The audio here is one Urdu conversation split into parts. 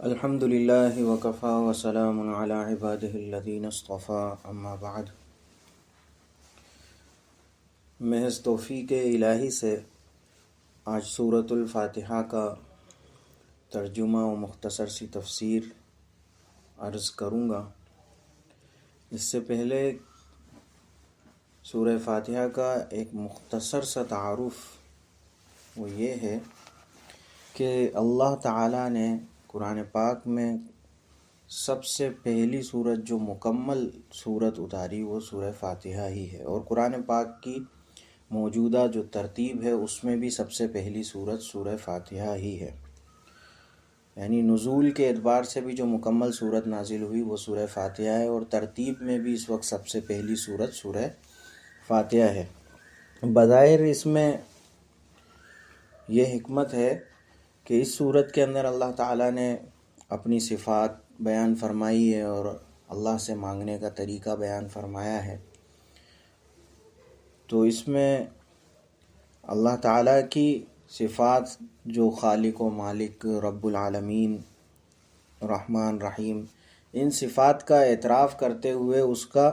الحمد للہ وکفا وسلام علی عبادہ الذین اصطفیٰ اما بعد۔ محض توفیق الہی سے آج سورۃ الفاتحہ کا ترجمہ و مختصر سی تفسیر عرض کروں گا۔ اس سے پہلے سورہ فاتحہ کا ایک مختصر سا تعارف وہ یہ ہے کہ اللہ تعالیٰ نے قرآن پاک میں سب سے پہلی سورت جو مکمل سورت اتاری وہ سورہ فاتحہ ہی ہے، اور قرآن پاک کی موجودہ جو ترتیب ہے اس میں بھی سب سے پہلی سورت سورہ فاتحہ ہی ہے، یعنی نزول کے اعتبار سے بھی جو مکمل سورت نازل ہوئی وہ سورہ فاتحہ ہے، اور ترتیب میں بھی اس وقت سب سے پہلی سورت سورہ فاتحہ ہے۔ بظاہر اس میں یہ حکمت ہے کہ اس صورت کے اندر اللہ تعالیٰ نے اپنی صفات بیان فرمائی ہے اور اللہ سے مانگنے کا طریقہ بیان فرمایا ہے، تو اس میں اللہ تعالیٰ کی صفات جو خالق و مالک رب العالمین رحمان رحیم، ان صفات کا اعتراف کرتے ہوئے اس کا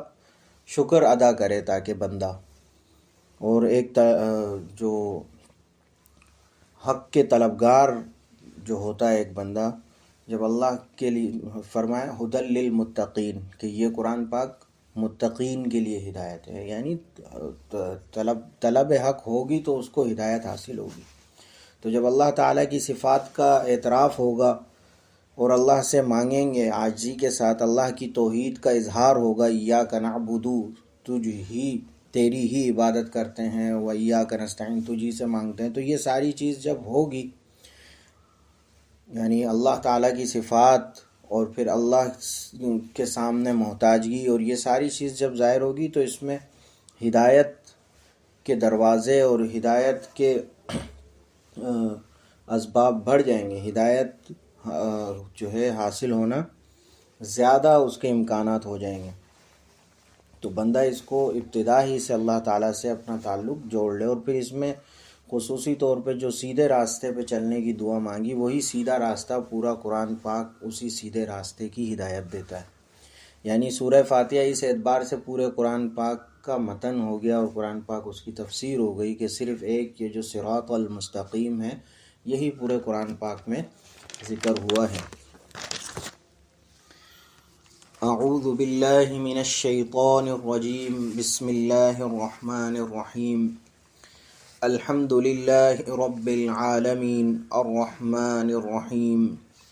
شکر ادا کرے تاکہ بندہ، اور ایک جو حق کے طلبگار جو ہوتا ہے ایک بندہ، جب اللہ کے لیے فرمایا ہدی للمتقین کہ یہ قرآن پاک متقین کے لیے ہدایت ہے، یعنی طلب حق ہوگی تو اس کو ہدایت حاصل ہوگی۔ تو جب اللہ تعالیٰ کی صفات کا اعتراف ہوگا اور اللہ سے مانگیں گے عاجزی کے ساتھ، اللہ کی توحید کا اظہار ہوگا، ایاک نعبد تیری ہی عبادت کرتے ہیں، و ایاک نستعین تجھی سے مانگتے ہیں، تو یہ ساری چیز جب ہوگی، یعنی اللہ تعالیٰ کی صفات اور پھر اللہ کے سامنے محتاجگی اور یہ ساری چیز جب ظاہر ہوگی تو اس میں ہدایت کے دروازے اور ہدایت کے اسباب بڑھ جائیں گے، ہدایت جو ہے حاصل ہونا زیادہ اس کے امکانات ہو جائیں گے۔ تو بندہ اس کو ابتدا ہی سے اللہ تعالیٰ سے اپنا تعلق جوڑ لے، اور پھر اس میں خصوصی طور پہ جو سیدھے راستے پہ چلنے کی دعا مانگی، وہی سیدھا راستہ پورا قرآن پاک اسی سیدھے راستے کی ہدایت دیتا ہے۔ یعنی سورہ فاتحہ اس اعتبار سے پورے قرآن پاک کا متن ہو گیا اور قرآن پاک اس کی تفسیر ہو گئی کہ صرف ایک یہ جو صراط المستقیم ہے یہی پورے قرآن پاک میں ذکر ہوا ہے۔ اعوذ باللہ من الشیطان الرجیم، بسم اللہ الرحمن الرحیم، الحمد للہ رب العالمین، الرحمن الرحیم،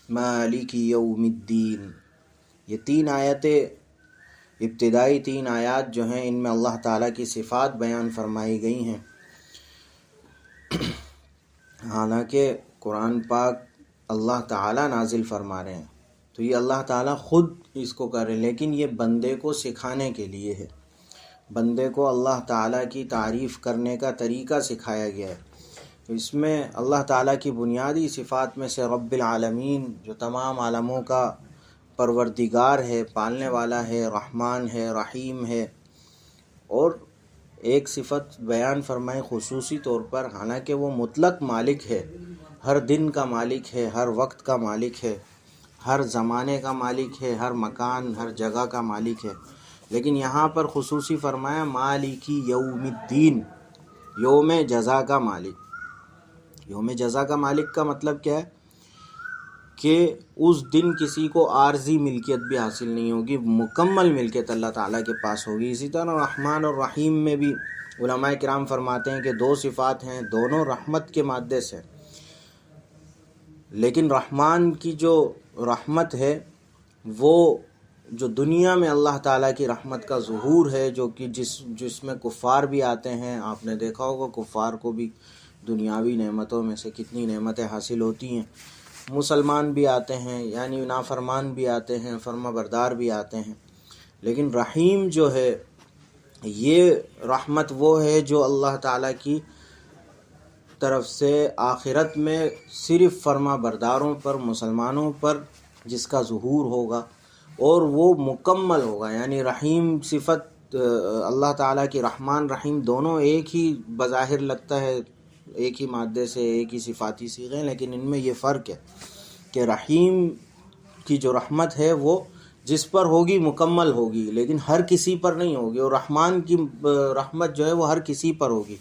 مالک یوم الدین۔ یہ تین آیتیں، ابتدائی تین آیات جو ہیں، ان میں اللہ تعالیٰ کی صفات بیان فرمائی گئی ہیں۔ حالانکہ قرآن پاک اللہ تعالیٰ نازل فرما رہے ہیں تو یہ اللہ تعالیٰ خود اس کو کر رہے ہیں، لیکن یہ بندے کو سکھانے کے لیے ہے، بندے کو اللہ تعالیٰ کی تعریف کرنے کا طریقہ سکھایا گیا ہے۔ تو اس میں اللہ تعالیٰ کی بنیادی صفات میں سے رب العالمین جو تمام عالموں کا پروردگار ہے، پالنے والا ہے، رحمان ہے، رحیم ہے، اور ایک صفت بیان فرمائے خصوصی طور پر، حالانکہ وہ مطلق مالک ہے، ہر دن کا مالک ہے، ہر وقت کا مالک ہے، ہر زمانے کا مالک ہے، ہر مکان ہر جگہ کا مالک ہے، لیکن یہاں پر خصوصی فرمایا مالکی یوم الدین، یوم جزا کا مالک۔ یوم جزا کا مالک کا مطلب کیا ہے کہ اس دن کسی کو عارضی ملکیت بھی حاصل نہیں ہوگی، مکمل ملکیت اللہ تعالیٰ کے پاس ہوگی۔ اسی طرح رحمان اور رحیم میں بھی علماء کرام فرماتے ہیں کہ دو صفات ہیں، دونوں رحمت کے مادے سے، لیکن رحمان کی جو رحمت ہے وہ جو دنیا میں اللہ تعالیٰ کی رحمت کا ظہور ہے، جو کہ جس میں کفار بھی آتے ہیں، آپ نے دیکھا ہوگا کفار کو بھی دنیاوی نعمتوں میں سے کتنی نعمتیں حاصل ہوتی ہیں، مسلمان بھی آتے ہیں، یعنی نافرمان بھی آتے ہیں، فرما بردار بھی آتے ہیں، لیکن رحیم جو ہے یہ رحمت وہ ہے جو اللہ تعالیٰ کی طرف سے آخرت میں صرف فرما برداروں پر، مسلمانوں پر جس کا ظہور ہوگا، اور وہ مکمل ہوگا۔ یعنی رحیم صفت اللہ تعالیٰ کی، رحمان رحیم دونوں ایک ہی بظاہر لگتا ہے، ایک ہی مادے سے، ایک ہی صفاتی صیغے ہیں، لیکن ان میں یہ فرق ہے کہ رحیم کی جو رحمت ہے وہ جس پر ہوگی مکمل ہوگی، لیکن ہر کسی پر نہیں ہوگی، اور رحمان کی رحمت جو ہے وہ ہر کسی پر ہوگی۔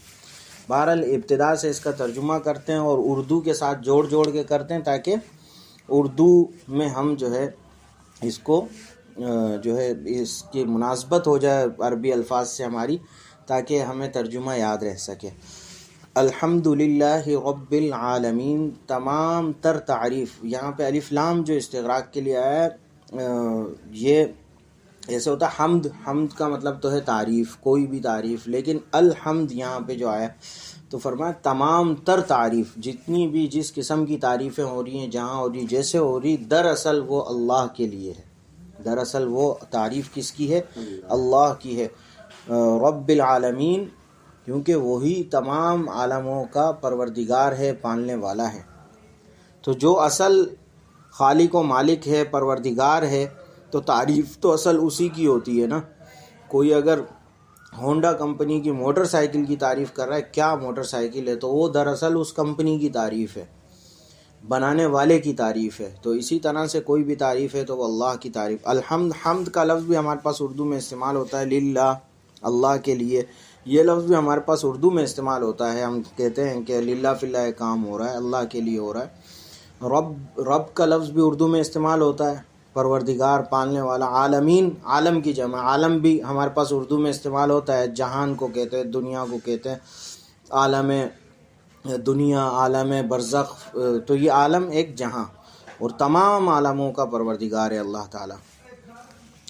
بہرحال ابتدا سے اس کا ترجمہ کرتے ہیں اور اردو کے ساتھ جوڑ جوڑ کے کرتے ہیں تاکہ اردو میں ہم جو ہے اس کو جو ہے اس کی مناسبت ہو جائے عربی الفاظ سے ہماری، تاکہ ہمیں ترجمہ یاد رہ سکے۔ الحمدللہ رب العالمین، تمام تر تعریف، یہاں پہ الف لام جو استغراق کے لیے آیا ہے، یہ ایسے ہوتا ہے حمد، حمد کا مطلب تو ہے تعریف، کوئی بھی تعریف، لیکن الحمد یہاں پہ جو آیا تو فرمایا تمام تر تعریف، جتنی بھی جس قسم کی تعریفیں ہو رہی ہیں، جہاں ہو رہی، جیسے ہو رہی، دراصل وہ اللہ کے لیے ہے، دراصل وہ تعریف کس کی ہے؟ اللہ کی ہے، رب العالمین، کیونکہ وہی تمام عالموں کا پروردگار ہے، پالنے والا ہے۔ تو جو اصل خالق و مالک ہے، پروردگار ہے، تو تعریف تو اصل اسی کی ہوتی ہے نا۔ کوئی اگر ہونڈا کمپنی کی موٹر سائیکل کی تعریف کر رہا ہے، کیا موٹر سائیکل ہے، تو وہ دراصل اس کمپنی کی تعریف ہے، بنانے والے کی تعریف ہے۔ تو اسی طرح سے کوئی بھی تعریف ہے تو وہ اللہ کی تعریف۔ الحمد، حمد کا لفظ بھی ہمارے پاس اردو میں استعمال ہوتا ہے، للہ، اللہ کے لیے، یہ لفظ بھی ہمارے پاس اردو میں استعمال ہوتا ہے۔ ہم کہتے ہیں کہ للہ فی اللہ یہ کام ہو رہا ہے، اللہ کے لیے ہو رہا ہے۔ رب کا لفظ بھی اردو میں استعمال ہوتا ہے، پروردگار، پالنے والا۔ عالمین، عالم کی جمع، عالم بھی ہمارے پاس اردو میں استعمال ہوتا ہے، جہان کو کہتے ہیں، دنیا کو کہتے ہیں، عالم دنیا، عالم برزخ، تو یہ عالم ایک جہاں، اور تمام عالموں کا پروردگار ہے اللہ تعالیٰ۔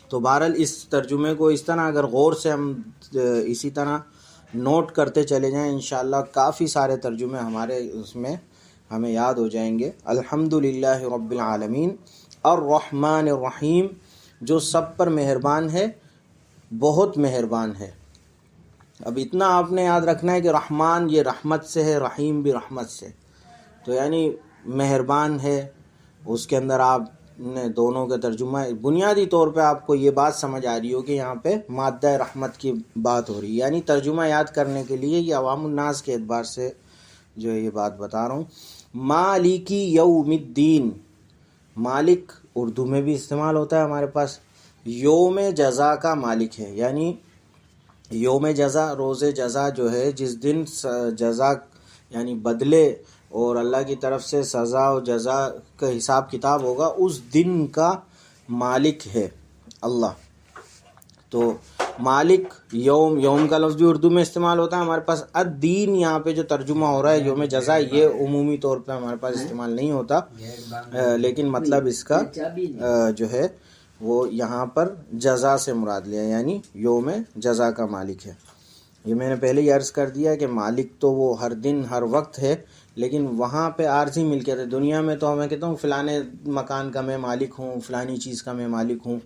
تو بہرحال اس ترجمے کو اس طرح اگر غور سے ہم اسی طرح نوٹ کرتے چلے جائیں، انشاءاللہ کافی سارے ترجمے ہمارے اس میں ہمیں یاد ہو جائیں گے۔ الحمدللہ رب العالمین، الرحمن الرحیم، جو سب پر مہربان ہے، بہت مہربان ہے۔ اب اتنا آپ نے یاد رکھنا ہے کہ رحمان یہ رحمت سے ہے، رحیم بھی رحمت سے، تو یعنی مہربان ہے، اس کے اندر آپ نے دونوں کا ترجمہ بنیادی طور پہ آپ کو یہ بات سمجھ آ رہی ہو کہ یہاں پہ مادہ رحمت کی بات ہو رہی ہے، یعنی ترجمہ یاد کرنے کے لیے یہ عوام الناس کے اعتبار سے جو یہ بات بتا رہا ہوں۔ مالکی یوم الدین، مالک اردو میں بھی استعمال ہوتا ہے ہمارے پاس، یوم جزا کا مالک ہے، یعنی یوم جزا، روز جزا جو ہے، جس دن جزا یعنی بدلے اور اللہ کی طرف سے سزا و جزا کا حساب کتاب ہوگا، اس دن کا مالک ہے اللہ۔ تو مالک، یوم کا لفظ بھی اردو میں استعمال ہوتا ہے ہمارے پاس۔ الدین یہاں پہ جو ترجمہ ہو رہا ہے یوم جزا، یہ عمومی طور پہ ہمارے پاس استعمال نہیں ہوتا، لیکن مطلب اس کا جو ہے وہ یہاں پر جزا سے مراد لیا، یعنی یوم جزا کا مالک ہے۔ یہ میں نے پہلے ہی عرض کر دیا کہ مالک تو وہ ہر دن ہر وقت ہے، لیکن وہاں پہ عارضی ملکیت ہے۔ دنیا میں تو میں کہتا ہوں فلانے مکان کا میں مالک ہوں، فلانی چیز کا میں مالک ہوں،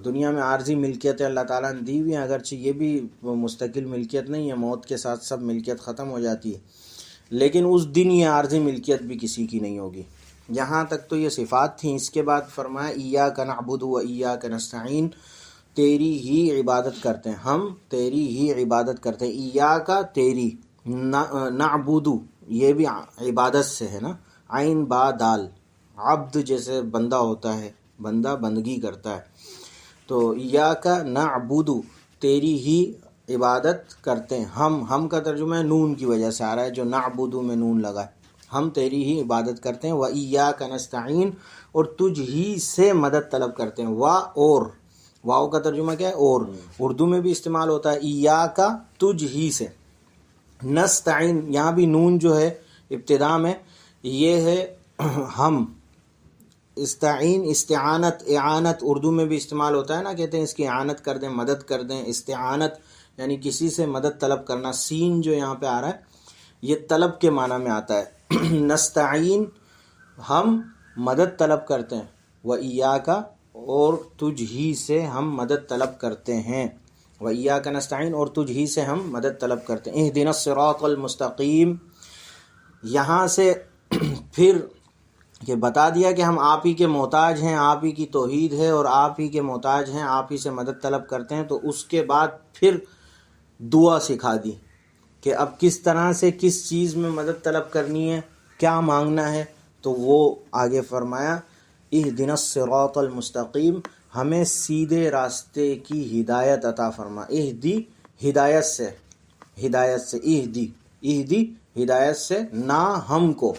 دنیا میں عارضی ملکیت ہے اللہ تعالیٰ نے دی ہوئی ہیں، اگرچہ یہ بھی مستقل ملکیت نہیں ہے، موت کے ساتھ سب ملکیت ختم ہو جاتی ہے، لیکن اس دن یہ عارضی ملکیت بھی کسی کی نہیں ہوگی۔ یہاں تک تو یہ صفات تھیں۔ اس کے بعد فرمایا ایاک نعبد و ایاک نستعین، تیری ہی عبادت کرتے ہیں ہم، تیری ہی عبادت کرتے ہیں۔ ایاک تیری، نعبد یہ بھی عبادت سے ہے نا، عین با دال، عبد جیسے بندہ ہوتا ہے، بندہ بندگی کرتا ہے، تو ایاک نعبد تیری ہی عبادت کرتے ہیں ہم کا ترجمہ ہے نون کی وجہ سے آ رہا ہے، جو نعبد میں نون لگا ہے، ہم تیری ہی عبادت کرتے ہیں۔ وَإِيَّاكَ نَسْتَعِينُ، اور تجھ ہی سے مدد طلب کرتے ہیں۔ اور واو کا ترجمہ کیا ہے؟ اور، اردو میں بھی استعمال ہوتا ہے ایاک، تجھ ہی سے۔ نستعین، یہاں بھی نون جو ہے ابتدا میں یہ ہے ہم، استعین، استعانت، اعانت اردو میں بھی استعمال ہوتا ہے نا، کہتے ہیں اس کی اعانت کر دیں، مدد کر دیں، استعانت یعنی کسی سے مدد طلب کرنا۔ سین جو یہاں پہ آ رہا ہے یہ طلب کے معنی میں آتا ہے۔ نستعین، ہم مدد طلب کرتے ہیں، وَإِيَّاكَ، اور تجھ ہی سے ہم مدد طلب کرتے ہیں، وَإِيَّاكَ نستعین، اور تجھ ہی سے ہم مدد طلب کرتے ہیں۔ اهْدِنَا الصِّرَاطَ الْمُسْتَقِيمَ، یہاں سے پھر کہ بتا دیا کہ ہم آپ ہی کے محتاج ہیں، آپ ہی کی توحید ہے اور آپ ہی کے محتاج ہیں، آپ ہی سے مدد طلب کرتے ہیں، تو اس کے بعد پھر دعا سکھا دی کہ اب کس طرح سے کس چیز میں مدد طلب کرنی ہے، کیا مانگنا ہے، تو وہ آگے فرمایا اہدنا الصراط المستقیم، ہمیں سیدھے راستے کی ہدایت عطا فرما. اہدی ہدایت سے، اہدی ہدایت سے، نہ ہم کو،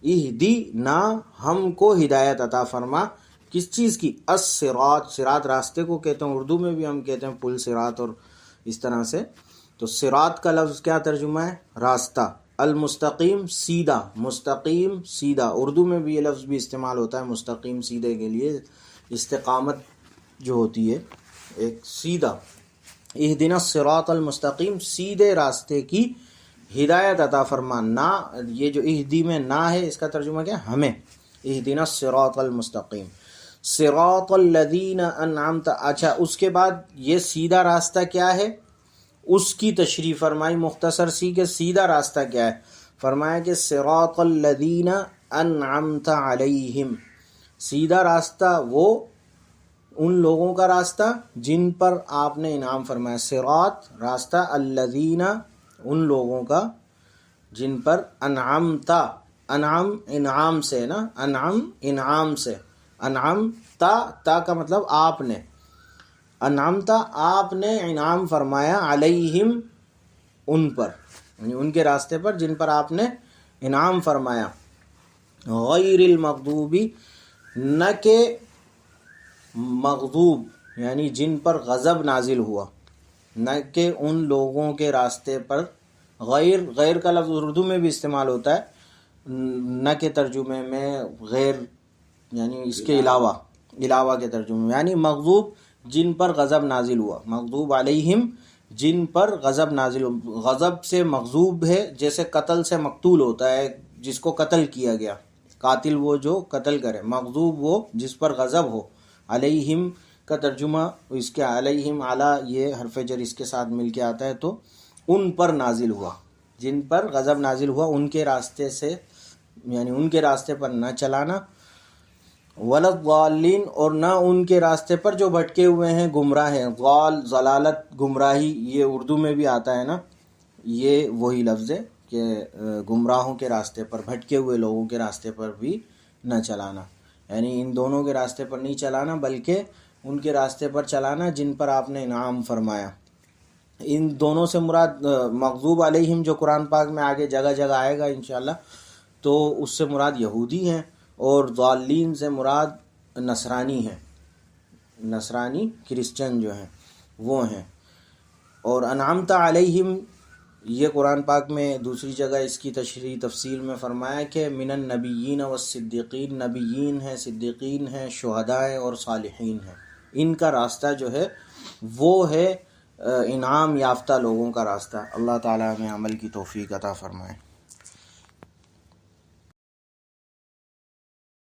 اہدی نہ ہم کو ہدایت عطا فرما. کس چیز کی؟ الصراط، صراط راستے کو کہتے ہیں، اردو میں بھی ہم کہتے ہیں پل صراط اور اس طرح سے. تو صراط کا لفظ کیا ترجمہ ہے؟ راستہ. المستقیم سیدھا، مستقیم سیدھا، اردو میں بھی یہ لفظ بھی استعمال ہوتا ہے مستقیم سیدھے کے لیے، استقامت جو ہوتی ہے ایک سیدھا. اہدنا الصراط المستقیم، سیدھے راستے کی ہدایت عطا فرما. نہ، یہ جو اہدی میں نہ ہے اس کا ترجمہ کیا؟ ہمیں. اہدنا الصراط المستقیم صراط الذین انعمت. اچھا، اس کے بعد یہ سیدھا راستہ کیا ہے اس کی تشریح فرمائی مختصر سی، کہ سیدھا راستہ کیا ہے. فرمایا کہ صراط الذین انعمت علیہم، سیدھا راستہ وہ ان لوگوں کا راستہ جن پر آپ نے انعام فرمایا. صراط راستہ، الذین ان لوگوں کا جن پر انعمت، انعام انعام سے نا، انعم انعام سے، انعم تا کا مطلب آپ نے، انعمتا آپ نے انعام فرمایا، علیہم ان پر، یعنی ان کے راستے پر جن پر آپ نے انعام فرمایا. غیر المغضوبی، نہ کہ مغضوب یعنی جن پر غضب نازل ہوا، نہ کہ ان لوگوں کے راستے پر. غیر کا لفظ اردو میں بھی استعمال ہوتا ہے نہ کے ترجمے میں، غیر یعنی اس کے علاوہ کے ترجمے میں، یعنی مغضوب جن پر غضب نازل ہوا. مغضوب علیہم جن پر غضب نازل ہوا. غضب سے مغضوب ہے، جیسے قتل سے مقتول ہوتا ہے جس کو قتل کیا گیا، قاتل وہ جو قتل کرے، مغضوب وہ جس پر غضب ہو. علیہم کا ترجمہ اس کے علیہم، اعلی یہ حرف جر اس کے ساتھ مل کے آتا ہے، تو ان پر نازل ہوا، جن پر غضب نازل ہوا ان کے راستے سے، یعنی ان کے راستے پر نہ چلانا. ولا الضالین، اور نہ ان کے راستے پر جو بھٹکے ہوئے ہیں، گمراہ ہیں. ضال ضلالت گمراہی، یہ اردو میں بھی آتا ہے نا، یہ وہی لفظ ہے کہ گمراہوں کے راستے پر، بھٹکے ہوئے لوگوں کے راستے پر بھی نہ چلانا، یعنی ان دونوں کے راستے پر نہیں چلانا بلکہ ان کے راستے پر چلانا جن پر آپ نے انعام فرمایا. ان دونوں سے مراد مغضوب علیہم جو قرآن پاک میں آگے جگہ جگہ آئے گا انشاءاللہ، تو اس سے مراد یہودی ہیں، اور ضالین سے مراد نصرانی ہیں، نصرانی کرسچن جو ہیں وہ ہیں. اور انعمت علیہم یہ قرآن پاک میں دوسری جگہ اس کی تشریح تفصیل میں فرمایا کہ من النبیین والصدیقین، نبیین ہیں، صدیقین ہیں، شہداء ہیں اور صالحین ہیں. ان کا راستہ جو ہے وہ ہے انعام یافتہ لوگوں کا راستہ. اللہ تعالیٰ ہمیں عمل کی توفیق عطا فرمائے.